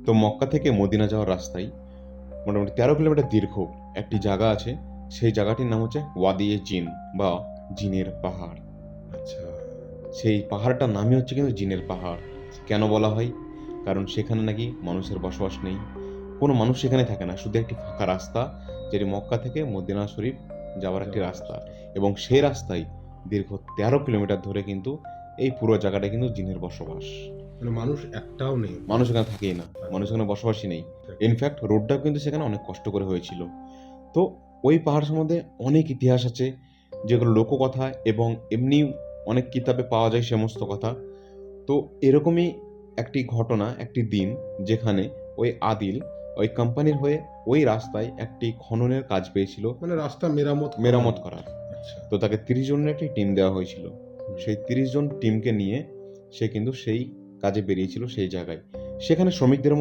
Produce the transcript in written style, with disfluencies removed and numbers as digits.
তো মক্কা থেকে মদিনা যাওয়ার রাস্তায় মোটামুটি 13 কিলোমিটার দীর্ঘ একটি জায়গা আছে। সেই জায়গাটির নাম হচ্ছে ওয়াদিয়ে জিন বা জিনের পাহাড়। আচ্ছা। সেই পাহাড়টার নামই হচ্ছে কিন্তু জিনের পাহাড়। কেন বলা হয়? কারণ সেখানে নাকি মানুষের বসবাস নেই। কোনো মানুষ সেখানে থাকে না। শুধু একটি ফাঁকা রাস্তা, যেটি মক্কা থেকে মদিনা শরীফ যাওয়ার একটি রাস্তা। এবং সেই রাস্তায় দীর্ঘ 13 কিলোমিটার ধরে কিন্তু এই পুরো জায়গাটায় কিন্তু জিনের বসবাস। মানে মানুষ একটাও নেই। মানুষ এখানে থাকেই না। মানুষ এখানে বসবাসই নেই। ইনফ্যাক্ট রোডটাও কিন্তু সেখানে অনেক কষ্ট করে হয়েছিল। তো ওই পাহাড় সম্বন্ধে অনেক ইতিহাস আছে, যেগুলো লোককথা এবং এমনি অনেক কিতাবে পাওয়া যায় সমস্ত কথা। তো এরকমই একটি ঘটনা, একটি দিন যেখানে ওই আদিল ওই কোম্পানির হয়ে ওই রাস্তায় একটি খননের কাজ পেয়েছিল, মানে রাস্তা মেরামত মেরামত করার। আচ্ছা। তো তাকে 30 জনের একটি টিম দেওয়া হয়েছিল। সেই 30 জন টিমকে নিয়ে সে কিন্তু সেই কাজে বেরিয়েছিল সেই জায়গায়। সেখানে শ্রমিকদের